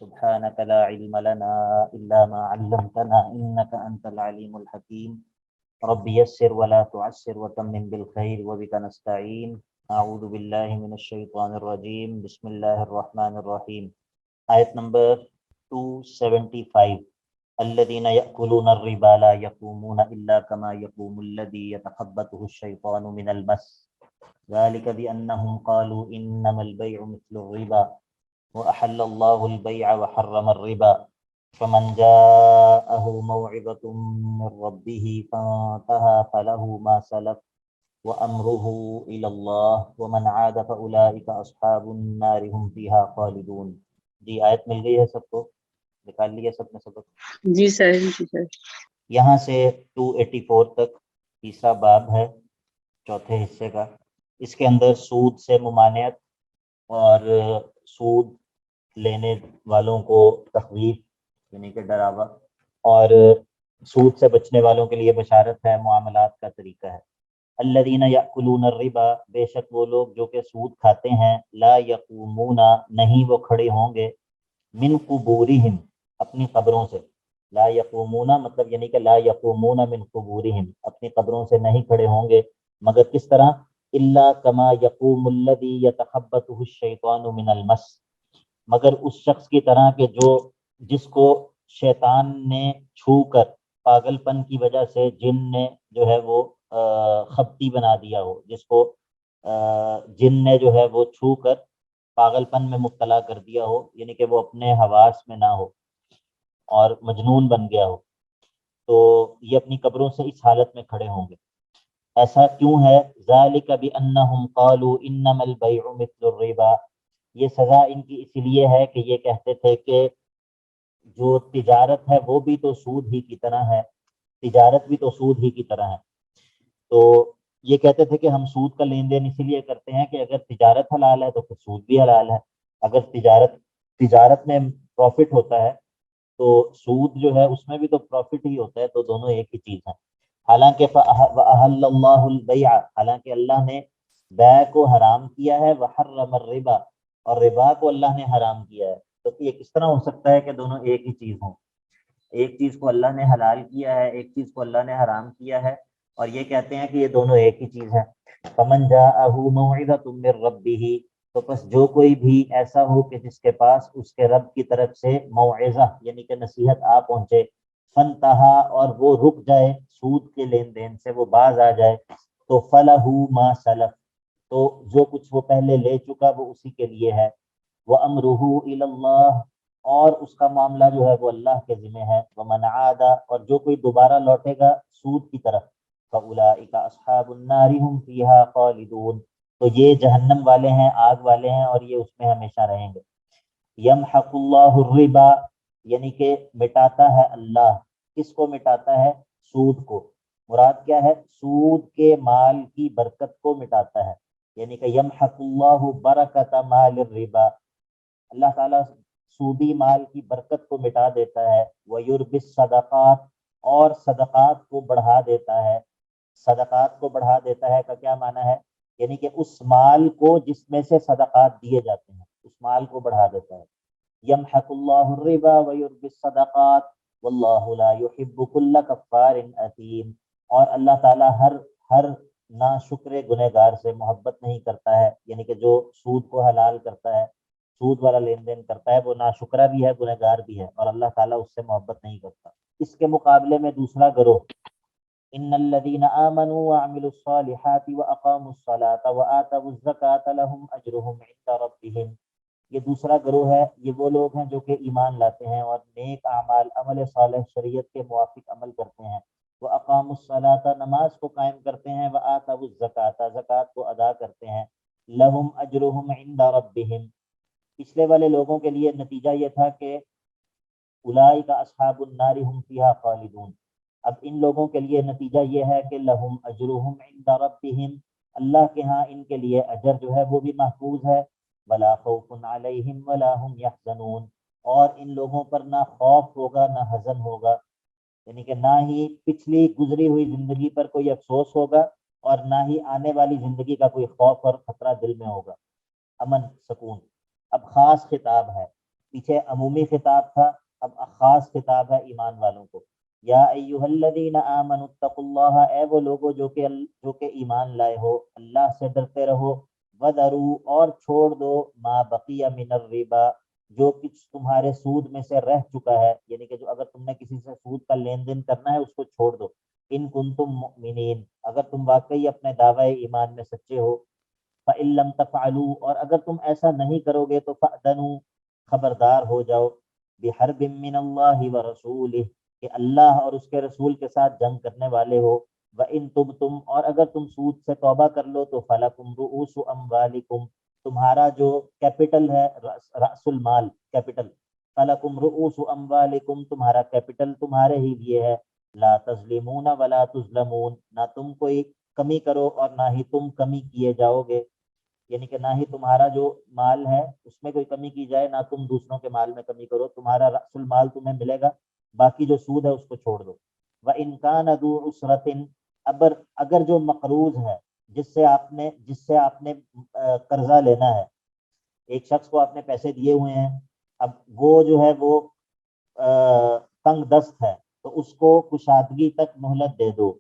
سبحانك لا علم لنا إلا ما علمتنا إنك أنت العليم الحكيم رب يسر ولا تعسر وتمم بالخير وبك نستعين أعوذ بالله من الشيطان الرجيم بسم الله الرحمن الرحيم آیت نمبر 275 الذين يأكلون الربا لا يقومون إلا كما يقوم الذي يتخبطه الشيطان من المس ذلك بأنهم قالوا إنما البيع مثل الربا وأحل الله البيع وحرم الربا فمن جاءه موعظة من ربه فانتهى فله ما سلف وأمره إلى الله ومن عاد فأولئك أصحاب النار هم فيها خالدون. جی آیت مل گئی ہے سب کو؟ نکال لیا سب نے سبق؟ جی سر جی سر. یہاں سے 284 تک تیسرا باب ہے چوتھے حصے کا. اس کے اندر سود سے ممانعت اور سود لینے والوں کو تخویف یعنی کہ ڈراوا اور سود سے بچنے والوں کے لیے بشارت ہے، معاملات کا طریقہ ہے. الذین یأکلون الربا، بے شک وہ لوگ جو کہ سود کھاتے ہیں، لا یقومون نہیں وہ کھڑے ہوں گے، من قبورہم اپنی قبروں سے. لا یقومون مطلب یعنی کہ لا یقومون من قبورہم اپنی قبروں سے نہیں کھڑے ہوں گے مگر کس طرح؟ الا کما یقوم الذی یتخبطہ الشیطان من المس، مگر اس شخص کی طرح کہ جس کو شیطان نے چھو کر پاگل پن کی وجہ سے جن نے جو ہے وہ خبتی بنا دیا ہو، جس کو جن نے جو ہے وہ چھو کر پاگل پن میں مبتلا کر دیا ہو، یعنی کہ وہ اپنے حواس میں نہ ہو اور مجنون بن گیا ہو، تو یہ اپنی قبروں سے اس حالت میں کھڑے ہوں گے. ایسا کیوں ہے؟ ذالک بانہم قالوا انما البیع مثل الربا، یہ سزا ان کی اس لیے ہے کہ یہ کہتے تھے کہ جو تجارت ہے وہ بھی تو سود ہی کی طرح ہے، تجارت بھی تو سود ہی کی طرح ہے. تو یہ کہتے تھے کہ ہم سود کا لین دین اسی لیے کرتے ہیں کہ اگر تجارت حلال ہے تو پھر سود بھی حلال ہے، اگر تجارت میں پروفٹ ہوتا ہے تو سود جو ہے اس میں بھی تو پروفٹ ہی ہوتا ہے، تو دونوں ایک ہی چیز ہیں. حالانکہ وَأَحَلَّ اللَّهُ الْبَيْعَ، حالانکہ اللہ نے بیع کو حرام کیا ہے، وَحَرَّمَ الرِّبَا اور ربا کو اللہ نے حرام کیا ہے. تو یہ کس طرح ہو سکتا ہے کہ دونوں ایک ہی چیز ہوں؟ ایک چیز کو اللہ نے حلال کیا ہے، ایک چیز کو اللہ نے حرام کیا ہے، اور یہ کہتے ہیں کہ یہ دونوں ایک ہی چیز ہیں. فَمَنْ جَاءَهُ مَوْعِظَةٌ مِّن رَّبِّهِ، تو پس جو کوئی بھی ایسا ہو کہ جس کے پاس اس کے رب کی طرف سے موعظہ یعنی کہ نصیحت آ پہنچے، فَانْتَہَا اور وہ رک جائے سود کے لین دین سے، وہ باز آ جائے، تو فَلَهُ مَا سَلَفَ، تو جو کچھ وہ پہلے لے چکا وہ اسی کے لیے ہے. وَأَمْرُهُ إِلَى اللَّهِ، اور اس کا معاملہ جو ہے وہ اللہ کے ذمہ ہے. وَمَنْ عَادَ، اور جو کوئی دوبارہ لوٹے گا سود کی طرف، فَأُولَئِكَ أَصْحَابُ النَّارِ هُمْ فِيهَا خَالِدُونَ، تو یہ جہنم والے ہیں، آگ والے ہیں، اور یہ اس میں ہمیشہ رہیں گے. يَمْحَقُ اللَّهُ الرِّبَا، یعنی کہ مٹاتا ہے اللہ، کس کو مٹاتا ہے؟ سود کو. مراد کیا ہے؟ سود کے مال کی برکت کو مٹاتا ہے، یعنی کہ يَمْحَقُ اللَّهُ بَرَكَةَ مَالِ الرِّبَا، اللہ تعالیٰ سودی مال کی برکت کو مٹا دیتا ہے. وَيُرْبِي الصَّدَقَاتِ، اور صدقات کو بڑھا دیتا ہے. صدقات کو بڑھا دیتا ہے کا کیا معنی ہے؟ یعنی کہ اس مال کو جس میں سے صدقات دیے جاتے ہیں اس مال کو بڑھا دیتا ہے. يَمْحَقُ اللَّهُ الرِّبَا وَيُرْبِي الصَّدَقَاتِ وَاللَّهُ لَا يُحِبُّ كُلَّ كَفَّارٍ أَثِيمٍ، اور اللہ تعالیٰ ہر ناشکر گنہگار سے محبت نہیں کرتا ہے، یعنی کہ جو سود کو حلال کرتا ہے، سود والا لین دین کرتا ہے، وہ ناشکرہ بھی ہے، گنہگار بھی ہے، اور اللہ تعالیٰ اس سے محبت نہیں کرتا. اس کے مقابلے میں دوسرا گروہ، ان الذين آمنوا وعملوا الصالحات واقاموا الصلاة وآتوا الزكاة لهم اجرهم عند ربهم، یہ دوسرا گروہ ہے. یہ وہ لوگ ہیں جو کہ ایمان لاتے ہیں اور نیک اعمال عمل صالح شریعت کے موافق عمل کرتے ہیں. واقاموا الصلاة، نماز کو قائم کرتے ہیں. وآتوا الزكاة، زکوٰۃ کو ادا کرتے ہیں. لهم اجرهم عند ربهم، پچھلے والے لوگوں کے لیے نتیجہ یہ تھا کہ اولئک اصحاب النار هم فیہا خالدون، اب ان لوگوں کے لیے نتیجہ یہ ہے کہ لہم اجرہم عند ربہم، اللہ کے ہاں ان کے لیے اجر جو ہے وہ بھی محفوظ ہے. ولا خوف علیہم ولا هم یحزنون، اور ان لوگوں پر نہ خوف ہوگا نہ حزن ہوگا، یعنی کہ نہ ہی پچھلی گزری ہوئی زندگی پر کوئی افسوس ہوگا اور نہ ہی آنے والی زندگی کا کوئی خوف اور خطرہ دل میں ہوگا. امن سکون. اب خاص خطاب ہے پیچھے عمومی خطاب تھا، اب خاص خطاب ہے ایمان والوں کو. یا ایھا الذین آمنوا اتقوا اللہ، اے وہ لوگوں جو کہ ایمان لائے ہو، اللہ سے ڈرتے رہو. وذروا، اور چھوڑ دو، ما بقی من الربا، جو کچھ تمہارے سود میں سے رہ چکا ہے، یعنی کہ جو اگر تم نے کسی سے سود کا لین دین کرنا ہے اس کو چھوڑ دو. ان کنتم مؤمنین، اگر تم واقعی اپنے دعوی ایمان میں سچے ہو. فإن لم تفعلوا، اور اگر تم ایسا نہیں کرو گے تو فأذنوا، خبردار ہو جاؤ. بحرب من اللہ ورسولہ، کہ اللہ اور اس کے رسول کے ساتھ جنگ کرنے والے ہو. وإن تبتم، اور اگر تم سود سے توبہ کر لو تو فلکم رؤوس اموالکم، تمہارا جو کیپٹل ہے، رأس المال کیپٹل، فلکم رؤوس اموالکم، تمہارا کیپٹل تمہارے ہی لیے ہے. لا تظلمون ولا تظلمون، نہ تم کوئی کمی کرو اور نہ ہی تم کمی کیے جاؤ گے. یعنی کہ نہ ہی تمہارا جو مال ہے اس میں کوئی کمی کی جائے، نہ تم دوسروں کے مال میں کمی کرو. تمہارا رأس المال تمہیں ملے گا، باقی جو سود ہے اس کو چھوڑ دو. وَإِن كَانَ ذُو عُسْرَةٍ، اگر جو مقروض ہے، جس سے آپ نے قرضہ لینا ہے، ایک شخص کو آپ نے پیسے دیے ہوئے ہیں، اب وہ جو ہے وہ تنگ دست ہے، تو اس کو کشادگی تک مہلت دے دو.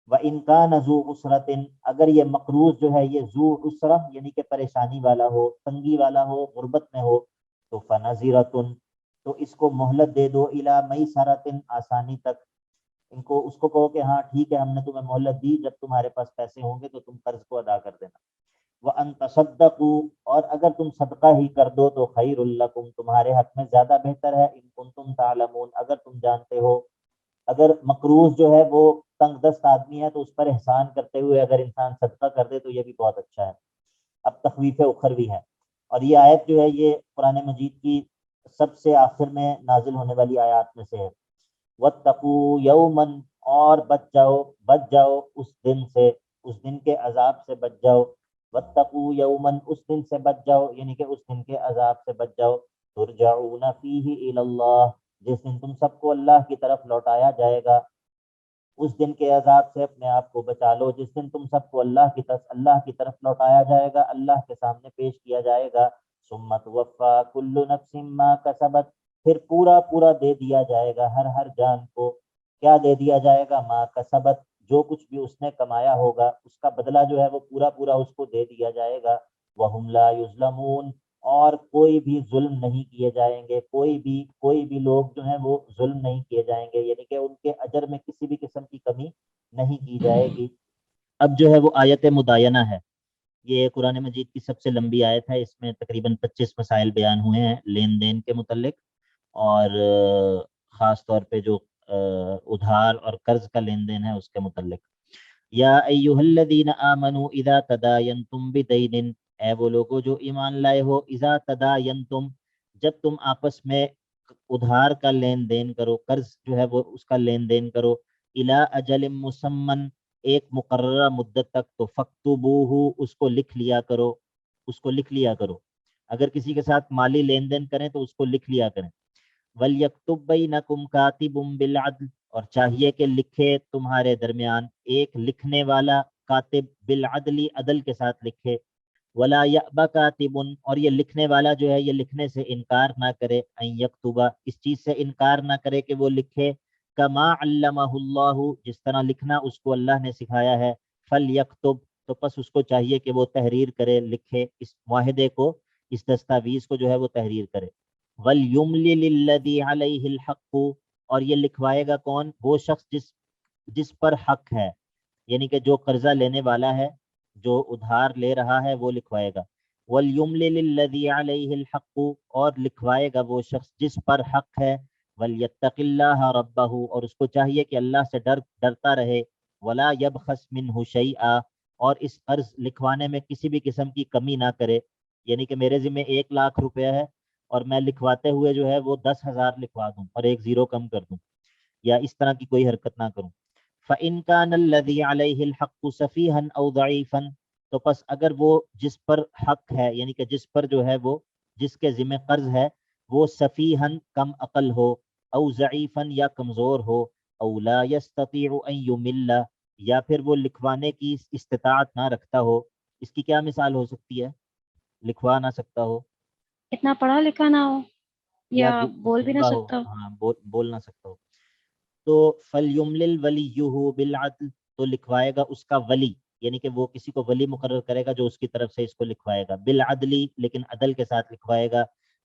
وَإِن كَانَ ذُو عُسْرَةٍ، اگر یہ مقروض جو ہے یہ ذو عسرہ یعنی کہ پریشانی والا ہو، تنگی والا ہو، غربت میں ہو، تو فَنَظِرَةٌ، تو اس کو مہلت دے دو، إِلَى مَيْسَرَةٍ، آسانی تک. اس کو کہو کہ ہاں ٹھیک ہے، ہم نے تمہیں مہلت دی، جب تمہارے پاس پیسے ہوں گے تو تم قرض کو ادا کر دینا. وَأَن تَصَدَّقُوا، اور اگر تم صدقہ ہی کر دو تو خَيْرٌ لَكُمْ، تمہارے حق میں زیادہ بہتر ہے. إِن كُنتُمْ تَعْلَمُونَ، اگر تم جانتے ہو. اگر مقروض جو ہے وہ تنگ دست آدمی ہے تو اس پر احسان کرتے ہوئے اگر انسان صدقہ کر دے تو یہ بھی بہت اچھا ہے. اب تخویف اخروی ہے، اور یہ آیت جو ہے یہ قرآن مجید کی سب سے آخر میں نازل ہونے والی آیات میں سے ہے. وَاتَّقُوا يَوْمًا، اور بچ جاؤ اس دن سے، اس دن کے عذاب سے بچ جاؤ. وَاتَّقُوا يَوْمًا، اس دن سے بچ جاؤ، یعنی کہ اس دن کے عذاب سے بچ جاؤ. تُرْجَعُونَ فِيهِ إِلَى اللَّهِ، جس دن تم سب کو اللہ کی طرف لوٹایا جائے گا. اس دن کے عذاب سے اپنے آپ کو بچا لو جس دن تم سب کو اللہ کی طرف لوٹایا جائے گا، اللہ کے سامنے پیش کیا جائے گا. ثُمَّ تُوَفَّىٰ كُلُّ نَفْسٍ مَّا كَسَبَتْ، پھر پورا دے دیا جائے گا ہر جان کو. کیا دے دیا جائے گا؟ ما کسبت، جو کچھ بھی اس نے کمایا ہوگا اس کا بدلہ جو ہے وہ پورا اس کو دے دیا جائے گا. وَهُمْ لَا يُظْلَمُونَ، اور کوئی بھی ظلم نہیں کیے جائیں گے، کوئی بھی لوگ جو ہیں وہ ظلم نہیں کیے جائیں گے، یعنی کہ ان کے اجر میں کسی بھی قسم کی کمی نہیں کی جائے گی. اب جو ہے وہ آیت مداینہ ہے، یہ قرآن مجید کی سب سے لمبی آیت ہے. اس میں تقریباً 25 مسائل بیان ہوئے ہیں لین دین کے متعلق، اور خاص طور پہ جو ادھار اور قرض کا لین دین ہے اس کے متعلق. یا ایھا الذین آمنوا اذا تداینتم بدین، اے وہ لوگوں جو ایمان لائے ہو، اذا تداینتم، جب تم آپس میں ادھار کا لین دین کرو، قرض جو ہے وہ اس کا لین دین کرو. الی اجل مسمن، ایک مقررہ مدت تک، تو فاکتبوہ، اس کو لکھ لیا کرو. اگر کسی کے ساتھ مالی لین دین کریں تو اس کو لکھ لیا کریں. وَلْيَكْتُبْ بَيْنَكُمْ كَاتِبٌ بِالْعَدْلِ، اور چاہیے کہ لکھے تمہارے درمیان ایک لکھنے والا، کاتب بالعدل، عدل کے ساتھ لکھے. وَلَا يَأْبَ كَاتِبٌ، اور یہ لکھنے والا جو ہے یہ لکھنے سے انکار نہ کرے. أَن يَكْتُبَ، اس چیز سے انکار نہ کرے کہ وہ لکھے. كَمَا عَلَّمَهُ اللَّهُ، جس طرح لکھنا اس کو اللہ نے سکھایا ہے. فَلْيَكْتُبْ، تو پس اس کو چاہیے کہ وہ تحریر کرے، لکھے، اس معاہدے کو، اس دستاویز کو جو ہے وہ تحریر کرے. وَلْيُمْلِلِ الَّذِي عَلَيْهِ الْحَقُّ، اور یہ لکھوائے گا کون؟ وہ شخص جس پر حق ہے، یعنی کہ جو قرضہ لینے والا ہے، جو ادھار لے رہا ہے وہ لکھوائے گا. وَلْيُمْلِلِ الَّذِي عَلَيْهِ الْحَقُّ، اور لکھوائے گا وہ شخص جس پر حق ہے. وَلْيَتَّقِ اللَّهَ رَبَّهُ، اور اس کو چاہیے کہ اللہ سے ڈرتا رہے. وَلَا يَبْخَسْ مِنْهُ شَيْئًا، اور اس قرض لکھوانے میں کسی بھی قسم کی کمی نہ کرے. یعنی کہ میرے ذمہ 1,00,000 روپیہ ہے اور میں لکھواتے ہوئے جو ہے وہ 10,000 لکھوا دوں اور ایک زیرو کم کر دوں، یا اس طرح کی کوئی حرکت نہ کروں. فَإِن كَانَ الَّذِي عَلَيْهِ الْحَقُّ سَفِيهًا أَوْ ضَعِيفًا، تو پس اگر وہ جس پر حق ہے، یعنی کہ جس پر جو ہے وہ جس کے ذمہ قرض ہے، وہ سفیہن، کم عقل ہو، او ضعیفن، یا کمزور ہو، او لا يستطيع ان يمل، یا پھر وہ لکھوانے کی استطاعت نہ رکھتا ہو. اس کی کیا مثال ہو سکتی ہے؟ لکھوا نہ سکتا ہو، اتنا پڑھا لکھا نہ ہو. یا یا بول بھی نہ گنگا ہو، سکتا. ہاں بول نہ سکتا ہو. تو فَلْيُمْلِلْ وَلِيُّهُ بِالْعَدْلِ، تو لکھوائے گا اس کا ولی، یعنی کہ وہ کسی کو ولی مقرر کرے گا جو اس کی طرف سے اس کو لکھوائے گا، بالعدل، لیکن عدل کے ساتھ لکھوائے گا.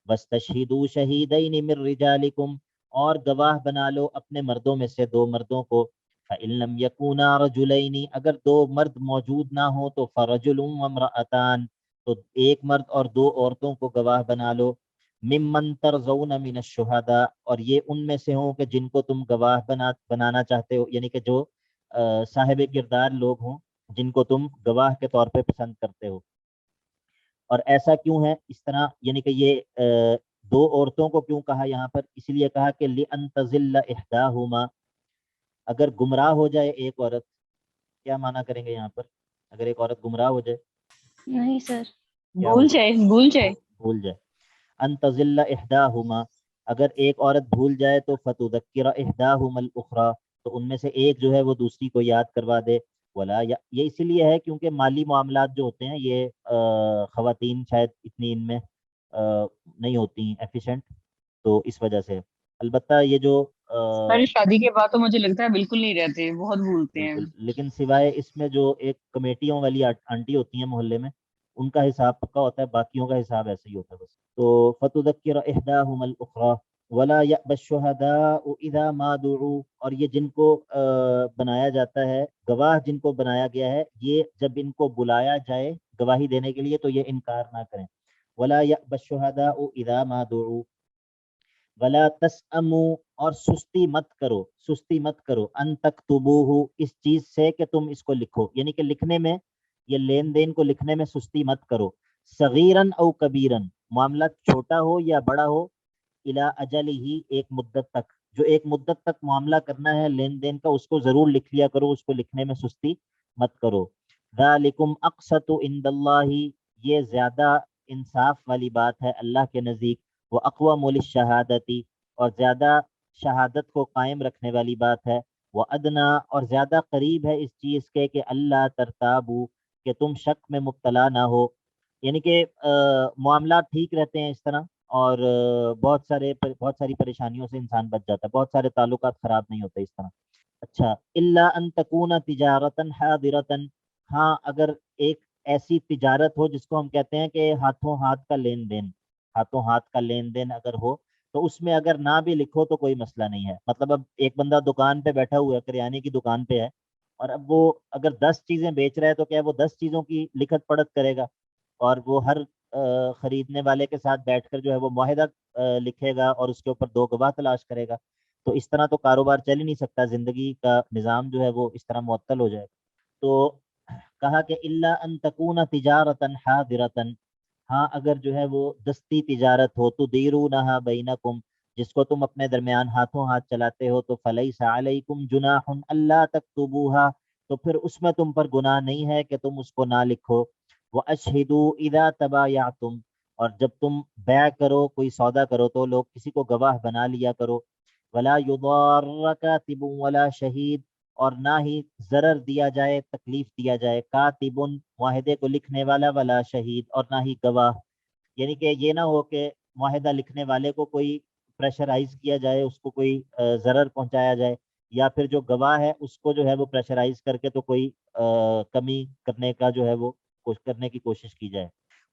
وَاسْتَشْهِدُوا شَهِيدَيْنِ مِن رِجَالِكُمْ، اور گواہ بنا لو اپنے مردوں میں سے دو مردوں کو. فَإِن لَمْ يَكُونَا رَجُلَيْنِ، اگر دو مرد موجود نہ ہوں تو فَرَجُلٌ وَامْرَأَتَانِ، تو ایک مرد اور دو عورتوں کو گواہ بنا لو. ممن ترضون من الشہداء، اور یہ ان میں سے ہوں کہ جن کو تم گواہ بنانا چاہتے ہو، یعنی کہ جو صاحب کردار لوگ ہوں جن کو تم گواہ کے طور پہ پسند کرتے ہو. اور ایسا کیوں ہے اس طرح، یعنی کہ یہ دو عورتوں کو کیوں کہا یہاں پر؟ اس لیے کہا کہ لِأَن تَضِلَّ إِحْدَاهُمَا، اگر گمراہ ہو جائے ایک عورت. کیا معنی کریں گے یہاں پر اگر ایک عورت گمراہ ہو جائے؟ نہیں سر. کیا ہو جائے؟ بھول جائے. بھول جائے. ان تضل احداہما، اگر ایک عورت بھول جائے تو فتذکر احداہما الاخری، تو ان میں سے ایک جو ہے وہ دوسری کو یاد کروا دے. ولا، یہ اسی لیے ہے کیونکہ مالی معاملات جو ہوتے ہیں یہ خواتین شاید اتنی ان میں نہیں ہوتی ایفیشینٹ، تو اس وجہ سے. البتہ یہ جو سر شادی کے بعد تو مجھے لگتا ہے بالکل نہیں رہتے، بہت بھولتے ہیں. بالکل، لیکن سوائے اس میں جو ایک کمیٹیوں والی آنٹی ہوتی ہیں محلے میں، ان کا حساب پکا ہوتا ہے، باقیوں کا حساب ایسے ہی ہوتا ہے بس. تو فتذکر احداہما الاخری ولا یأبى الشہداء اذا ما دعوا، اور یہ جن کو بنایا جاتا ہے گواہ، جن کو بنایا گیا ہے، یہ جب ان کو بلایا جائے گواہی دینے کے لیے تو یہ انکار نہ کریں. ولا یأبى الشہداء اذا ما دعوا ولا تسأموا، اور سستی مت کرو، سستی مت کرو، ان تکتبوہ، اس چیز سے کہ تم اس کو لکھو، یعنی کہ لکھنے میں، یہ لین دین کو لکھنے میں سستی مت کرو. صغیرن او کبیرن، معاملہ چھوٹا ہو یا بڑا ہو، الی اجلہ، ایک مدت تک، جو ایک مدت تک معاملہ کرنا ہے لین دین کا اس کو ضرور لکھ لیا کرو، اس کو لکھنے میں سستی مت کرو. ذالکم اقسط عند اللہ، یہ زیادہ انصاف والی بات ہے اللہ کے نزدیک. وہ اقوام للشہادتی، اور زیادہ شہادت کو قائم رکھنے والی بات ہے. وہ ادنا، اور زیادہ قریب ہے اس چیز کے کہ اللہ ترتابو، کہ تم شک میں مبتلا نہ ہو، یعنی کہ معاملات ٹھیک رہتے ہیں اس طرح، اور بہت ساری پریشانیوں سے انسان بچ جاتا ہے، بہت سارے تعلقات خراب نہیں ہوتے اس طرح. اچھا، الا ان تکون تجارتا حاضرتا، ہاں اگر ایک ایسی تجارت ہو جس کو ہم کہتے ہیں کہ ہاتھوں ہاتھ کا لین دین، ہاتھوں ہاتھ کا لین دین اگر ہو تو اس میں اگر نہ بھی لکھو تو کوئی مسئلہ نہیں ہے. مطلب اب ایک بندہ دکان پہ بیٹھا ہوا ہے، کریانے کی دکان پہ ہے، اور اب وہ اگر 10 چیزیں بیچ رہا ہے تو کیا وہ 10 چیزوں کی لکھت پڑھت کرے گا، اور وہ ہر خریدنے والے کے ساتھ بیٹھ کر جو ہے وہ معاہدہ لکھے گا اور اس کے اوپر 2 گواہ تلاش کرے گا؟ تو اس طرح تو کاروبار چل ہی نہیں سکتا، زندگی کا نظام جو ہے وہ اس طرح معطل ہو جائے. تو کہا کہ الا ان تکون تجارتا حاضرتا، ہاں اگر جو ہے وہ دستی تجارت ہو تو دیرونہا بینکم، جس کو تم اپنے درمیان ہاتھوں ہاتھ چلاتے ہو، تو فلیس علیکم جناح اللہ تکتبوہا، تو پھر اس میں تم پر گناہ نہیں ہے کہ تم اس کو نہ لکھو. واشہدوا اذا تبایعتم، اور جب تم بیع کرو، کوئی سودا کرو تو لوگ کسی کو گواہ بنا لیا کرو. ولا یضار کاتب ولا شہید، اور نہ ہی ضرر دیا جائے، تکلیف دیا جائے، کاتب معاہدے کو لکھنے والا، ولا شہید، اور نہ ہی گواہ، یعنی کہ یہ نہ ہو کہ معاہدہ لکھنے والے کو کوئی پریشرائز کیا جائے، اس کو کوئی ضرر پہنچایا جائے، یا پھر جو گواہ ہے اس کو جو ہے وہ پریشرائز کر کے تو کوئی کمی کرنے کا جو ہے وہ کرنے کی کوشش کی جائے.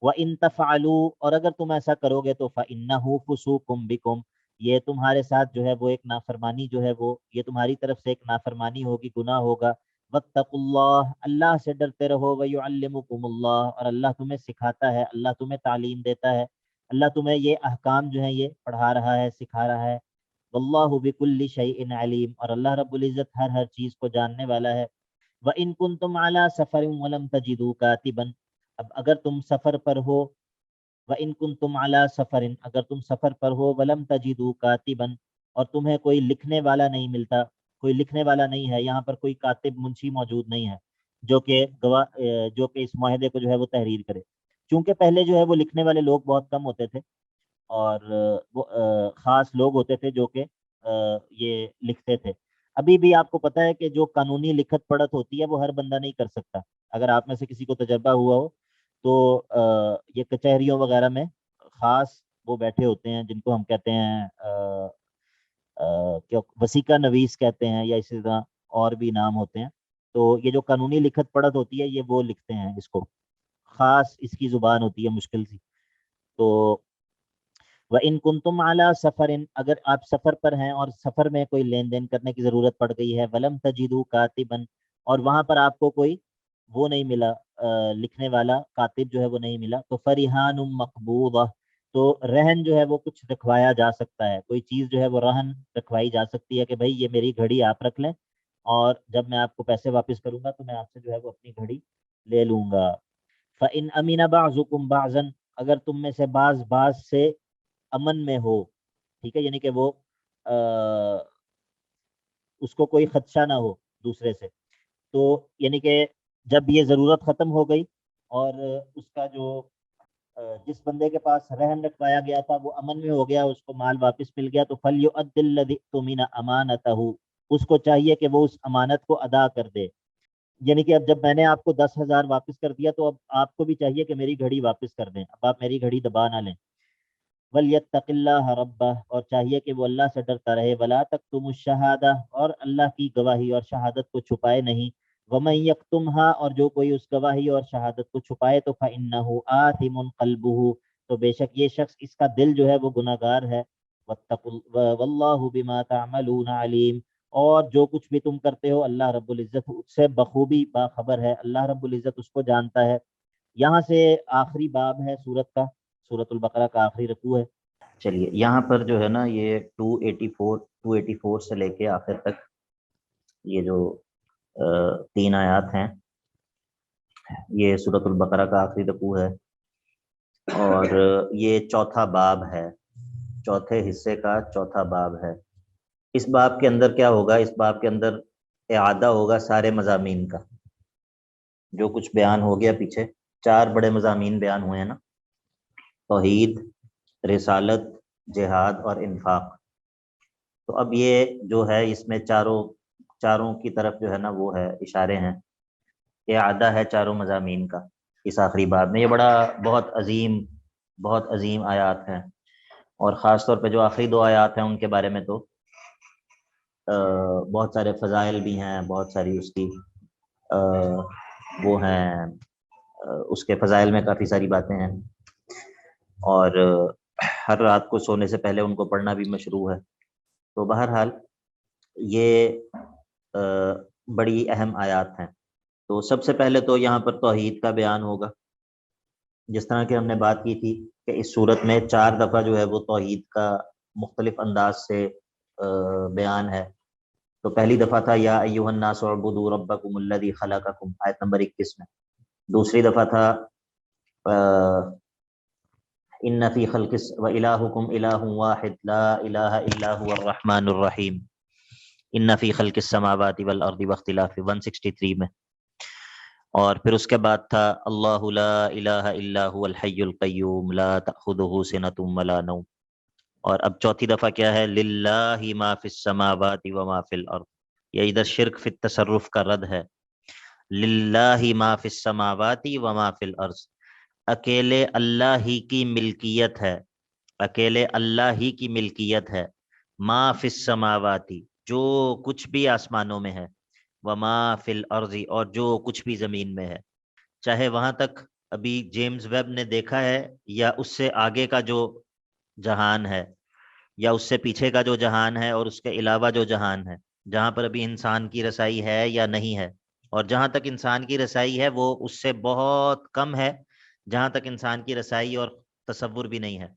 وَإِن تَفْعَلُوا، اور اگر تم ایسا کرو گے تو فَإِنَّهُ فُسُوقٌ بِكُمْ، یہ تمہارے ساتھ جو ہے وہ ایک نافرمانی جو ہے وہ، یہ تمہاری طرف سے ایک نافرمانی ہوگی، گناہ ہوگا. وَاتَّقُوا اللَّهَ، اللہ سے ڈرتے رہو. وَيُعَلِّمُكُمُ اللَّهُ، اور اللہ تمہیں سکھاتا ہے، اللہ تمہیں تعلیم دیتا ہے، اللہ تمہیں یہ احکام جو ہیں یہ پڑھا رہا ہے، سکھا رہا ہے. وَاللَّهُ بِكُلِّ شَيْءٍ عَلِيمٌ، اور اللہ رب العزت ہر چیز کو جاننے والا ہے. وَإِن كُنتُمْ عَلَى سَفَرٍ وَلَمْ تَجِدُوا كَاتِبًا، اب اگر تم سفر پر ہو، وَإِن كُنتُمْ عَلَى سَفَرٍ، اگر تم سفر پر ہو، وَلَمْ تَجِدُوا كَاتِبًا، اور تمہیں کوئی لکھنے والا نہیں ملتا، کوئی لکھنے والا نہیں ہے، یہاں پر کوئی کاتب منشی موجود نہیں ہے جو کہ گواہ جو کہ اس معاہدے کو جو ہے وہ تحریر کرے. چونکہ پہلے جو ہے وہ لکھنے والے لوگ بہت کم ہوتے تھے، اور وہ خاص لوگ ہوتے تھے جو کہ یہ لکھتے تھے. ابھی بھی آپ کو پتہ ہے کہ جو قانونی لکھت پڑھت ہوتی ہے وہ ہر بندہ نہیں کر سکتا. اگر آپ میں سے کسی کو تجربہ ہوا ہو تو یہ کچہریوں وغیرہ میں خاص وہ بیٹھے ہوتے ہیں جن کو ہم کہتے ہیں کیا وسیقہ نویس کہتے ہیں یا اسی طرح اور بھی نام ہوتے ہیں. تو یہ جو قانونی لکھت پڑھت ہوتی ہے یہ وہ لکھتے ہیں اس کو, خاص اس کی زبان ہوتی ہے مشکل سی. تو وَإِن كُنتُمْ عَلَى سَفَرٍ, اگر آپ سفر پر ہیں اور سفر میں کوئی لین دین کرنے کی ضرورت پڑ گئی ہے, وَلَمْ تَجِدُوا كَاتِبًا, اور وہاں پر آپ کو کوئی وہ نہیں ملا, لکھنے والا کاتب جو ہے وہ نہیں ملا, تو فَرِحَانٌ مَقْبُوضَةٌ, تو رہن جو ہے وہ کچھ رکھوایا جا سکتا ہے, کوئی چیز جو ہے وہ رہن رکھوائی جا سکتی ہے کہ بھائی یہ میری گھڑی آپ رکھ لیں, اور جب میں آپ کو پیسے واپس کروں گا تو میں آپ سے جو ہے وہ اپنی گھڑی لے لوں گا. فَإِنْ أَمِنَ بَعْضُكُمْ بَعْضًا, اگر تم میں سے بعض سے امن میں ہو, ٹھیک ہے, یعنی کہ وہ اس کو کوئی خدشہ نہ ہو دوسرے سے, تو یعنی کہ جب یہ ضرورت ختم ہو گئی اور اس کا جو جس بندے کے پاس رہن رکھوایا گیا تھا وہ امن میں ہو گیا, اس کو مال واپس مل گیا, تو فَلْيُؤَدِّ الَّذِي اؤْتُمِنَ أَمَانَتَهُ, اس کو چاہیے کہ وہ اس امانت کو ادا کر دے. یعنی کہ اب جب میں نے آپ کو 10,000 واپس کر دیا تو اب آپ کو بھی چاہیے کہ میری گھڑی واپس کر دیں, اب آپ میری گھڑی دبا نہ لیں. وَلْيَتَّقِ اللَّهَ رَبَّهُ, اور چاہیے کہ وہ اللہ سے ڈرتا رہے. وَلَا تَكْتُمُوا الشَّهَادَةَ, اور اللہ کی گواہی اور شہادت کو چھپائے نہیں. وَمَن يَكْتُمْهَا, اور جو کوئی اس گواہی اور شہادت کو چھپائے تو فَإِنَّهُ آثِمٌ قَلْبُهُ, تو بے شک یہ شخص اس کا دل جو ہے وہ گناہگار ہے. وَاللَّهُ بِمَا تَعْمَلُونَ عَلِيمٌ, اور جو کچھ بھی تم کرتے ہو اللہ رب العزت اس سے بخوبی باخبر ہے, اللہ رب العزت اس کو جانتا ہے. یہاں سے آخری باب ہے سورت کا, سورت البقرہ کا آخری رکوع ہے. چلیے یہاں پر جو ہے نا یہ 284 سے لے کے آخر تک یہ جو 3 آیات ہیں یہ سورت البقرہ کا آخری رکوع ہے, اور یہ چوتھا باب ہے, چوتھے حصے کا چوتھا باب ہے. اس باب کے اندر کیا ہوگا, اس باب کے اندر اعادہ ہوگا سارے مضامین کا, جو کچھ بیان ہو گیا پیچھے 4 بڑے مضامین بیان ہوئے ہیں نا, توحید, رسالت, جہاد اور انفاق. تو اب یہ جو ہے اس میں چاروں کی طرف جو ہے نا وہ ہے اشارے ہیں, اعادہ ہے چاروں مضامین کا اس آخری باب میں. یہ بہت عظیم آیات ہیں, اور خاص طور پہ جو آخری 2 آیات ہیں ان کے بارے میں تو بہت سارے فضائل بھی ہیں, بہت ساری اس کی وہ ہیں, اس کے فضائل میں کافی ساری باتیں ہیں, اور ہر رات کو سونے سے پہلے ان کو پڑھنا بھی مشروع ہے. تو بہرحال یہ بڑی اہم آیات ہیں. تو سب سے پہلے تو یہاں پر توحید کا بیان ہوگا, جس طرح کہ ہم نے بات کی تھی کہ اس صورت میں 4 دفعہ جو ہے وہ توحید کا مختلف انداز سے بیان ہے. تو پہلی دفعہ تھا یا ایھا الناس اعبدوا ربکم الذی خلقکم, آیت نمبر 21 میں. دوسری دفعہ تھا ان فی خلق والہکم الہ واحد لا الہ الا هو الرحمن الرحیم, ان فی خلق السماوات والارض واختلاف 163 میں. اور پھر اس کے بعد تھا اللہ لا الہ الا هو الحی القیوم لا تأخذہ سنۃ ولا نوم. اور اب چوتھی دفعہ کیا ہے, للہ ما فی السماوات وما فی الارض, یہ ادھر شرک فی التصرف کا رد ہے. للہ ما فی السماوات وما فی الارض, اکیلے اللہ ہی کی ملکیت ہے, اکیلے اللہ ہی کی ملکیت ہے. ما فی السماوات, جو کچھ بھی آسمانوں میں ہے, وما فی الارض, اور جو کچھ بھی زمین میں ہے. چاہے وہاں تک ابھی جیمز ویب نے دیکھا ہے یا اس سے آگے کا جو جہان ہے, یا اس سے پیچھے کا جو جہان ہے, اور اس کے علاوہ جو جہان ہے جہاں پر ابھی انسان کی رسائی ہے یا نہیں ہے, اور جہاں تک انسان کی رسائی ہے وہ اس سے بہت کم ہے جہاں تک انسان کی رسائی اور تصور بھی نہیں ہے.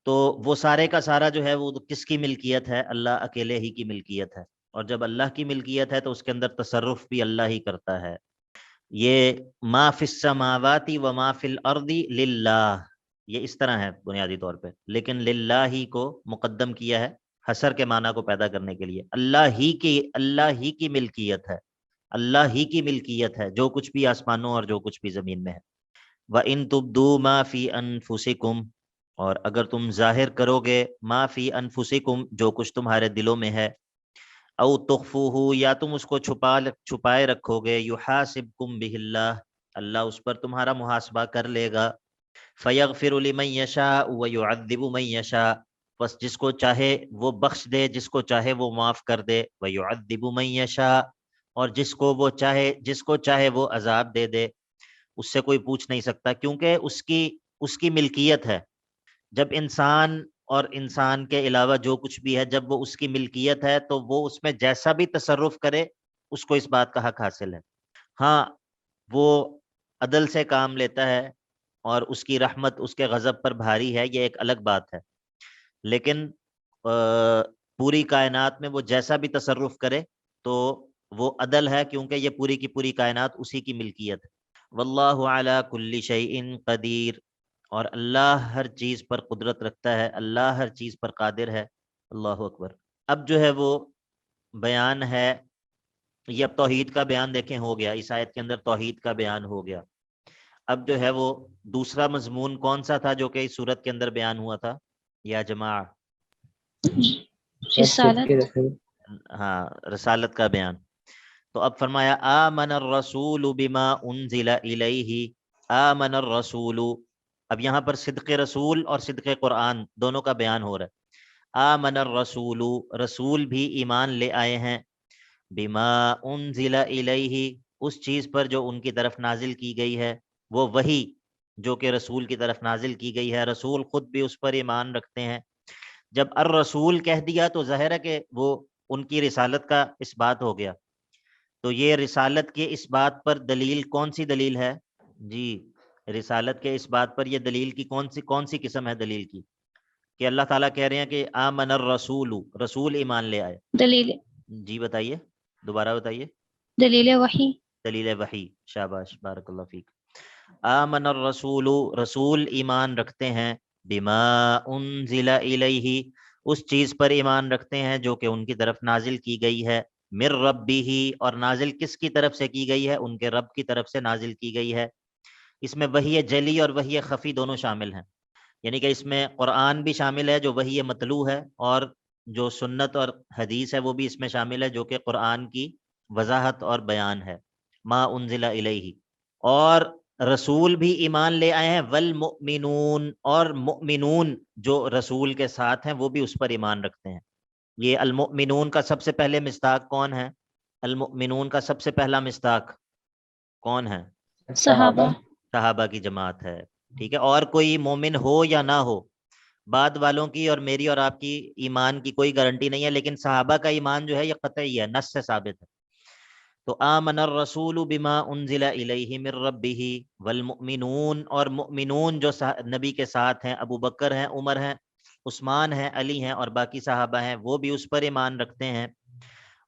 تو وہ سارے کا سارا جو ہے وہ کس کی ملکیت ہے, اللہ اکیلے ہی کی ملکیت ہے. اور جب اللہ کی ملکیت ہے تو اس کے اندر تصرف بھی اللہ ہی کرتا ہے. یہ ما فی السماوات و ما فی الارض للہ, یہ اس طرح ہے بنیادی طور پہ, لیکن للہ ہی کو مقدم کیا ہے حصر کے معنی کو پیدا کرنے کے لیے. اللہ ہی کی ملکیت ہے, اللہ ہی کی ملکیت ہے جو کچھ بھی آسمانوں اور جو کچھ بھی زمین میں ہے. وَإِن تُبْدُوا مَا فِي أَنفُسِكُمْ, اور اگر تم ظاہر کرو گے ما فی انفسکم, جو کچھ تمہارے دلوں میں ہے, او تخفوہ, یا تم اس کو چھپائے رکھو گے, یحاسبکم بہ اللہ, اللہ اس پر تمہارا محاسبہ کر لے گا. فَيَغْفِرُ لِمَن يَشَاءُ وَيُعَذِّبُ مَن يَشَاءُ، بس جس کو چاہے وہ بخش دے، جس کو چاہے وہ معاف کر دے، وَيُعَذِّبُ مَن يَشَاءُ، اور جس کو چاہے وہ عذاب دے دے، اس سے کوئی پوچھ نہیں سکتا، کیونکہ اس کی ملکیت ہے۔ جب انسان اور انسان کے علاوہ جو کچھ بھی ہے، جب وہ اس کی ملکیت ہے تو وہ اس میں جیسا بھی تصرف کرے اس کو اس بات کا حق حاصل ہے۔ ہاں وہ عدل سے کام لیتا ہے اور اس کی رحمت اس کے غضب پر بھاری ہے، یہ ایک الگ بات ہے، لیکن پوری کائنات میں وہ جیسا بھی تصرف کرے تو وہ عدل ہے، کیونکہ یہ پوری کی پوری کائنات اسی کی ملکیت ہے۔ واللہ علی کل شیء قدیر، اور اللہ ہر چیز پر قدرت رکھتا ہے، اللہ ہر چیز پر قادر ہے۔ اللہ اکبر۔ اب جو ہے وہ بیان ہے، یہ اب توحید کا بیان دیکھیں ہو گیا، اس آیت کے اندر توحید کا بیان ہو گیا۔ اب جو ہے وہ دوسرا مضمون کون سا تھا جو کہ اس صورت کے اندر بیان ہوا تھا یا جماع؟ رسالت۔ ہاں، رسالت کا بیان۔ تو اب فرمایا آمن الرسول بما انزل الیہ، آمن الرسول، اب یہاں پر صدق رسول اور صدق قرآن دونوں کا بیان ہو رہا ہے۔ آمن الرسول، رسول بھی ایمان لے آئے ہیں، بما انزل الیہ، اس چیز پر جو ان کی طرف نازل کی گئی ہے، وہ وحی جو کہ رسول کی طرف نازل کی گئی ہے، رسول خود بھی اس پر ایمان رکھتے ہیں۔ جب الرسول کہہ دیا تو ظاہر ہے کہ وہ ان کی رسالت کا اس بات ہو گیا۔ تو یہ رسالت کے اس بات پر دلیل کون سی دلیل ہے؟ جی، رسالت کے اس بات پر یہ دلیل کی کون سی قسم ہے دلیل کی؟ کہ اللہ تعالیٰ کہہ رہے ہیں کہ آمن الرسول، رسول ایمان لے آئے۔ دلیل، جی بتائیے، دوبارہ بتائیے۔ دلیل وحی، دلیل وحی، شاباش، بارک اللہ فیک۔ آمن الرسول، رسول ایمان رکھتے ہیں، بما انزل الیہ، اس چیز پر ایمان رکھتے ہیں جو کہ ان کی طرف نازل کی گئی ہے، من ربہ، اور نازل کس کی طرف سے کی گئی ہے؟ ان کے رب کی طرف سے نازل کی گئی ہے۔ اس میں وحی جلی اور وحی خفی دونوں شامل ہیں، یعنی کہ اس میں قرآن بھی شامل ہے جو وحی متلو ہے، اور جو سنت اور حدیث ہے وہ بھی اس میں شامل ہے جو کہ قرآن کی وضاحت اور بیان ہے۔ ما انزل الیہ، اور رسول بھی ایمان لے آئے ہیں، والمؤمنون، اور مؤمنون جو رسول کے ساتھ ہیں وہ بھی اس پر ایمان رکھتے ہیں۔ یہ المؤمنون کا سب سے پہلے مصداق کون ہے؟ المؤمنون کا سب سے پہلا مصداق کون ہے؟ صحابہ۔ صحابہ کی جماعت ہے، ٹھیک ہے۔ اور کوئی مومن ہو یا نہ ہو، بعد والوں کی اور میری اور آپ کی ایمان کی کوئی گارنٹی نہیں ہے، لیکن صحابہ کا ایمان جو ہے یہ قطعی ہے، نص سے ثابت ہے۔ تو آمن الرسول بما انزل الیہ من ربہ والمؤمنون، اور مؤمنون جو نبی کے ساتھ ہیں، ابو بکر ہیں، عمر ہیں، عثمان ہیں، علی ہیں اور باقی صحابہ ہیں، وہ بھی اس پر ایمان رکھتے ہیں۔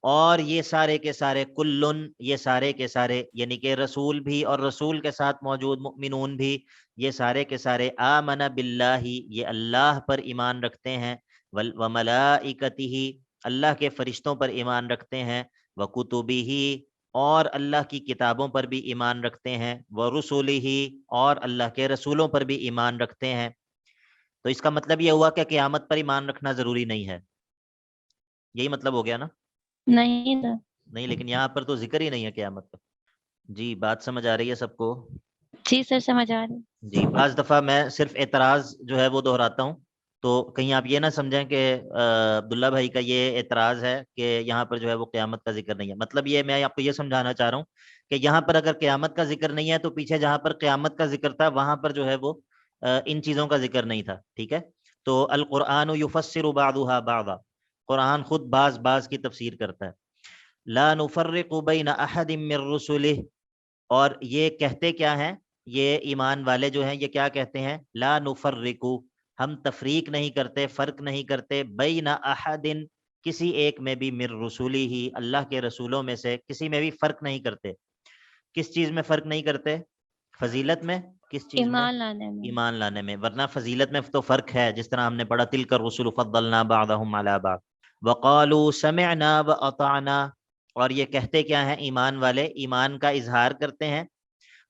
اور یہ سارے کے سارے کلن، یہ سارے کے سارے یعنی کہ رسول بھی اور رسول کے ساتھ موجود مؤمنون بھی، یہ سارے کے سارے آمن باللہ، یہ اللہ پر ایمان رکھتے ہیں، وملائکتہ، اللہ کے فرشتوں پر ایمان رکھتے ہیں، وکتبہ، اور اللہ کی کتابوں پر بھی ایمان رکھتے ہیں، ورسلہ، اور اللہ کے رسولوں پر بھی ایمان رکھتے ہیں۔ تو اس کا مطلب یہ ہوا کہ قیامت پر ایمان رکھنا ضروری نہیں ہے، یہی مطلب ہو گیا نا؟ نہیں تھا، نہیں، لیکن یہاں پر تو ذکر ہی نہیں ہے قیامت کا۔ جی، بات سمجھ آ رہی ہے سب کو؟ جی سر سمجھ آ رہی۔ جی، بعض دفعہ میں صرف اعتراض جو ہے وہ دہراتا ہوں، تو کہیں آپ یہ نہ سمجھیں کہ عبداللہ بھائی کا یہ اعتراض ہے کہ یہاں پر جو ہے وہ قیامت کا ذکر نہیں ہے۔ مطلب یہ میں آپ کو یہ سمجھانا چاہ رہا ہوں کہ یہاں پر اگر قیامت کا ذکر نہیں ہے تو پیچھے جہاں پر قیامت کا ذکر تھا وہاں پر جو ہے وہ ان چیزوں کا ذکر نہیں تھا، ٹھیک ہے؟ تو القرآن یفسر بعضها بعضا، قرآن خود بعض کی تفسیر کرتا ہے۔ لا نفرق بین احد من رسلہ، اور یہ کہتے کیا ہیں یہ ایمان والے جو ہیں، یہ کیا کہتے ہیں؟ لا نفرق، ہم تفریق نہیں کرتے، فرق نہیں کرتے، بین احد، کسی ایک میں بھی، من رسولہ، اللہ کے رسولوں میں سے کسی میں بھی فرق نہیں کرتے۔ کس چیز میں فرق نہیں کرتے؟ فضیلت میں؟ کس چیز میں؟ ایمان لانے میں۔ ایمان لانے میں، ورنہ فضیلت میں تو فرق ہے، جس طرح ہم نے پڑھا تلک الرسل فضلنا بعضهم علی بعض، وقالوا سمعنا واطعنا، اور یہ کہتے کیا ہیں ایمان والے؟ ایمان کا اظہار کرتے ہیں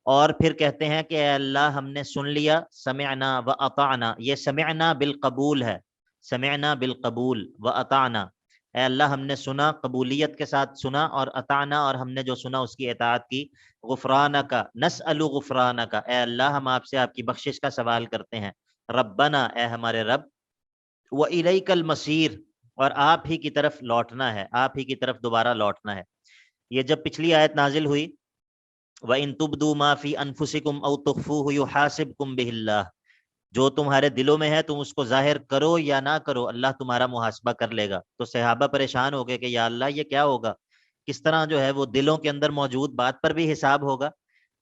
اور پھر کہتے ہیں کہ اے اللہ ہم نے سن لیا، سمعنا واطعنا، یہ سمعنا بالقبول ہے، سمعنا بالقبول واطعنا، اے اللہ ہم نے سنا، قبولیت کے ساتھ سنا، اور اطعنا، اور ہم نے جو سنا اس کی اطاعت کی. غفرانک نسأل غفرانک، اے اللہ ہم آپ سے آپ کی بخشش کا سوال کرتے ہیں. ربنا، اے ہمارے رب. وَإِلَيْكَ الْمَصِيرُ، اور آپ ہی کی طرف لوٹنا ہے، آپ ہی کی طرف دوبارہ لوٹنا ہے. یہ جب پچھلی آیت نازل ہوئی، وَإِن تُبْدُوا مَا فِي أَنفُسِكُمْ أَوْ تُخْفُوهُ يُحَاسِبْكُم بِهِ اللَّهُ، جو تمہارے دلوں میں ہے تم اس کو ظاہر کرو یا نہ کرو، اللہ تمہارا محاسبہ کر لے گا. تو صحابہ پریشان ہو گئے کہ یا اللہ یہ کیا ہوگا، کس طرح جو ہے وہ دلوں کے اندر موجود بات پر بھی حساب ہوگا.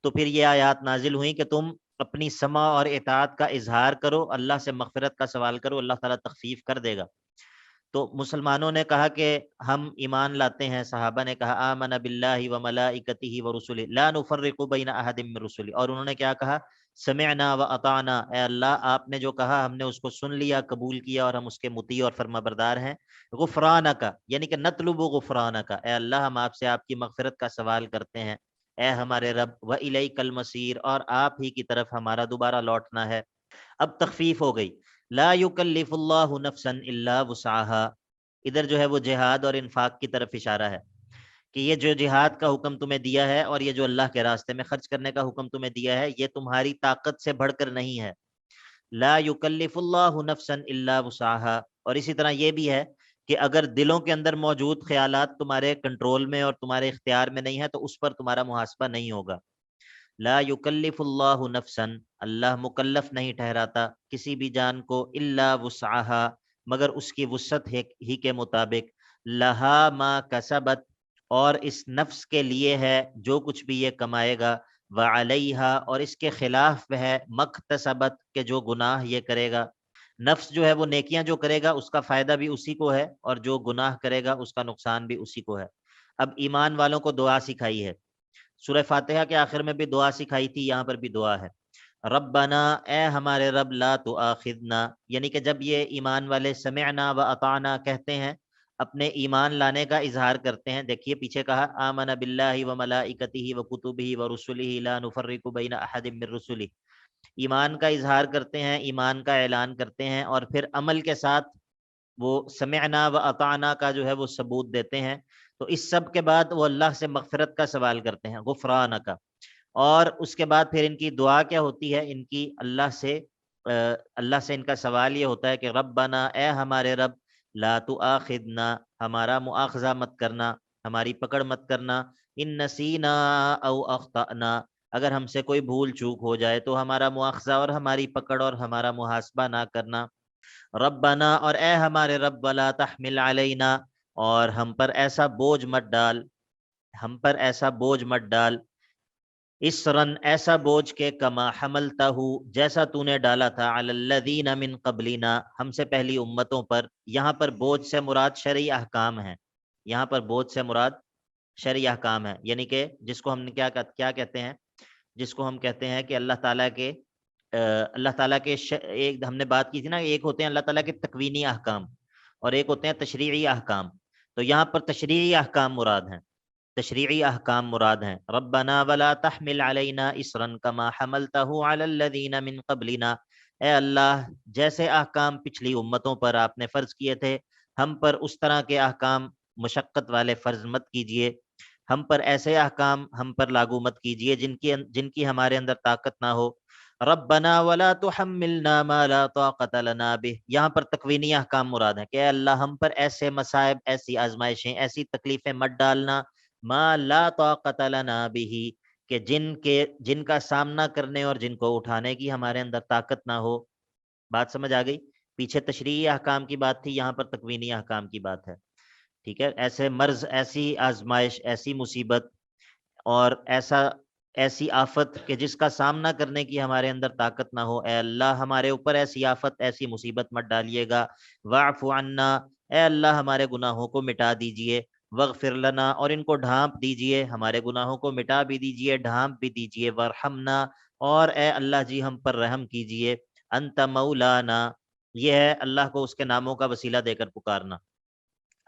تو پھر یہ آیات نازل ہوئیں کہ تم اپنی سمع اور اطاعت کا اظہار کرو، اللہ سے مغفرت کا سوال کرو، اللہ تعالیٰ تخفیف کر دے گا. تو مسلمانوں نے کہا کہ ہم ایمان لاتے ہیں. صحابہ نے کہا آمن باللہ و ملائکتہ و رسلہ لا نفرق بین احد من رسلہ، اور انہوں نے کیا کہا، سمعنا و اطعنا، اے اللہ آپ نے جو کہا ہم نے اس کو سن لیا، قبول کیا، اور ہم اس کے مطیع اور فرما بردار ہیں. غفرانک، یعنی کہ نطلب غفرانک، اے اللہ ہم آپ سے آپ کی مغفرت کا سوال کرتے ہیں، اے ہمارے رب. وَإِلَيْكَ الْمَصِيرُ، اور آپ ہی کی طرف ہمارا دوبارہ لوٹنا ہے. اب تخفیف ہو گئی. لا یکلف اللہ نفسا الا وسعها، ادھر جو ہے وہ جہاد اور انفاق کی طرف اشارہ ہے کہ یہ جو جہاد کا حکم تمہیں دیا ہے اور یہ جو اللہ کے راستے میں خرچ کرنے کا حکم تمہیں دیا ہے، یہ تمہاری طاقت سے بڑھ کر نہیں ہے. لا یکلف اللہ نفسا الا وسعها. اور اسی طرح یہ بھی ہے کہ اگر دلوں کے اندر موجود خیالات تمہارے کنٹرول میں اور تمہارے اختیار میں نہیں ہے تو اس پر تمہارا محاسبہ نہیں ہوگا. لا یکلف اللہ نفسا، اللہ مکلف نہیں ٹھہراتا کسی بھی جان کو، الا وسعها، مگر اس کی وسعت ہی کے مطابق. لہا ما کسبت، اور اس نفس کے لیے ہے جو کچھ بھی یہ کمائے گا. وعلیہا، اور اس کے خلاف ہے مکتسبت، کہ جو گناہ یہ کرے گا. نفس جو ہے وہ نیکیاں جو کرے گا اس کا فائدہ بھی اسی کو ہے، اور جو گناہ کرے گا اس کا نقصان بھی اسی کو ہے. اب ایمان والوں کو دعا سکھائی ہے. سورہ فاتحہ کے آخر میں بھی دعا سکھائی تھی، یہاں پر بھی دعا ہے. ربنا، اے ہمارے رب، لا تؤاخذنا، یعنی کہ جب یہ ایمان والے سمعنا و اطعنا کہتے ہیں، اپنے ایمان لانے کا اظہار کرتے ہیں. دیکھیے پیچھے کہا آمن باللہ و ملائکتہ و کتبہ و رسلہ لا نفرق بین احد من رسلہ، ایمان کا اظہار کرتے ہیں، ایمان کا اعلان کرتے ہیں، اور پھر عمل کے ساتھ وہ سمعنا و اطعنا کا جو ہے وہ ثبوت دیتے ہیں. تو اس سب کے بعد وہ اللہ سے مغفرت کا سوال کرتے ہیں، غفرانک. اور اس کے بعد پھر ان کی دعا کیا ہوتی ہے، ان کی اللہ سے ان کا سوال یہ ہوتا ہے کہ ربنا، اے ہمارے رب، لا تؤاخذنا، ہمارا مؤاخذہ مت کرنا، ہماری پکڑ مت کرنا. ان نسینا او اخطأنا، اگر ہم سے کوئی بھول چوک ہو جائے تو ہمارا مؤاخذہ اور ہماری پکڑ اور ہمارا محاسبہ نہ کرنا. ربنا، اور اے ہمارے رب، ولا تحمل علینا، اور ہم پر ایسا بوجھ مت ڈال، ہم پر ایسا بوجھ مت ڈال. اسرن، ایسا بوجھ کے کما حملتہ، جیسا تو نے ڈالا تھا، علی الذین من قبلنا، ہم سے پہلی امتوں پر. یہاں پر بوجھ سے مراد شرعی احکام ہیں، یہاں پر بوجھ سے مراد شرعی احکام ہے، یعنی کہ جس کو ہم نے کیا کہتے ہیں، جس کو ہم کہتے ہیں کہ اللہ تعالیٰ کے ایک ہم نے بات کی تھی نا، ایک ہوتے ہیں اللہ تعالیٰ کے تکوینی احکام اور ایک ہوتے ہیں تشریعی احکام. تو یہاں پر تشریعی احکام مراد ہیں، تشریعی احکام مراد ہیں. ربنا ولا تحمل علینا اسرا کما حملتہ علی الذین من قبلنا، اے اللہ جیسے احکام پچھلی امتوں پر آپ نے فرض کیے تھے، ہم پر اس طرح کے احکام مشقت والے فرض مت کیجیے، ہم پر ایسے احکام ہم پر لاگو مت کیجیے جن کی ہمارے اندر طاقت نہ ہو. ربنا ولا تحملنا ما لا طاقت لنا به، یہاں پر تکوینی احکام مراد ہیں کہ اے اللہ ہم پر ایسے مصائب، ایسی آزمائشیں، ایسی تکلیفیں مت ڈالنا، ما لا طاقت لنا به، کہ جن کا سامنا کرنے اور جن کو اٹھانے کی ہمارے اندر طاقت نہ ہو. بات سمجھ آ گئی؟ پیچھے تشریعی احکام کی بات تھی، یہاں پر تکوینی احکام کی بات ہے. ٹھیک ہے، ایسے مرض، ایسی آزمائش، ایسی مصیبت اور ایسی آفت کہ جس کا سامنا کرنے کی ہمارے اندر طاقت نہ ہو، اے اللہ ہمارے اوپر ایسی آفت، ایسی مصیبت مت ڈالیے گا. واعف عنا، اے اللہ ہمارے گناہوں کو مٹا دیجئے. واغفر لنا، اور ان کو ڈھانپ دیجئے، ہمارے گناہوں کو مٹا بھی دیجئے، ڈھانپ بھی دیجئے. وارحمنا، اور اے اللہ جی ہم پر رحم کیجئے. انت مولانا، یہ ہے اللہ کو اس کے ناموں کا وسیلہ دے کر پکارنا.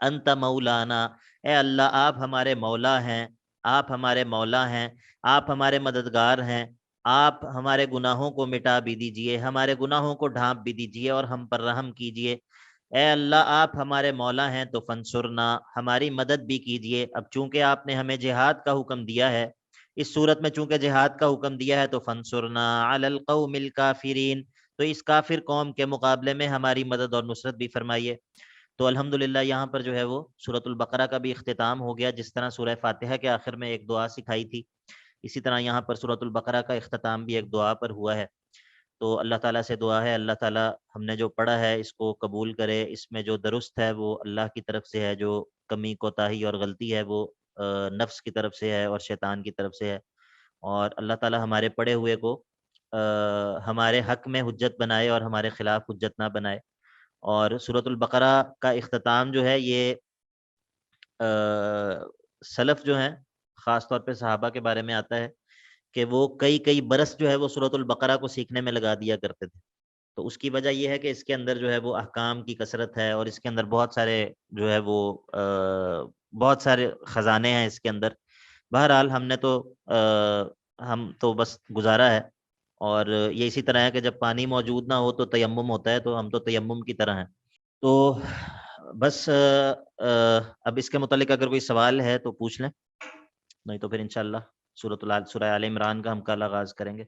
انت مولانا، اے اللہ آپ ہمارے مولا ہیں، آپ ہمارے مولا ہیں، آپ ہمارے مددگار ہیں. آپ ہمارے گناہوں کو مٹا بھی دیجئے، ہمارے گناہوں کو ڈھانپ بھی دیجئے اور ہم پر رحم کیجئے. اے اللہ آپ ہمارے مولا ہیں تو فنصرنا، ہماری مدد بھی کیجئے۔ اب چونکہ آپ نے ہمیں جہاد کا حکم دیا ہے، اس صورت میں چونکہ جہاد کا حکم دیا ہے تو فنصرنا علی القوم الکافرین، تو اس کافر قوم کے مقابلے میں ہماری مدد اور نصرت بھی فرمائیے۔ تو الحمدللہ یہاں پر جو ہے وہ سورۃ البقرہ کا بھی اختتام ہو گیا۔ جس طرح سورہ فاتحہ کے آخر میں ایک دعا سکھائی تھی، اسی طرح یہاں پر سورۃ البقرہ کا اختتام بھی ایک دعا پر ہوا ہے۔ تو اللہ تعالیٰ سے دعا ہے اللہ تعالیٰ ہم نے جو پڑھا ہے اس کو قبول کرے، اس میں جو درست ہے وہ اللہ کی طرف سے ہے، جو کمی کوتاہی اور غلطی ہے وہ نفس کی طرف سے ہے اور شیطان کی طرف سے ہے، اور اللہ تعالیٰ ہمارے پڑھے ہوئے کو ہمارے حق میں حجت بنائے اور ہمارے خلاف حجت نہ بنائے۔ اور سورۃ البقرہ کا اختتام جو ہے یہ سلف جو ہیں، خاص طور پہ صحابہ کے بارے میں آتا ہے کہ وہ کئی برس جو ہے وہ سورۃ البقرہ کو سیکھنے میں لگا دیا کرتے تھے۔ تو اس کی وجہ یہ ہے کہ اس کے اندر جو ہے وہ احکام کی کثرت ہے، اور اس کے اندر بہت سارے جو ہے وہ بہت سارے خزانے ہیں اس کے اندر۔ بہرحال ہم تو بس گزارا ہے، اور یہ اسی طرح ہے کہ جب پانی موجود نہ ہو تو تیمم ہوتا ہے، تو ہم تو تیمم کی طرح ہیں۔ تو بس اب اس کے متعلق اگر کوئی سوال ہے تو پوچھ لیں، نہیں تو پھر انشاءاللہ سورہ آل عمران کا ہم کل آغاز کریں گے۔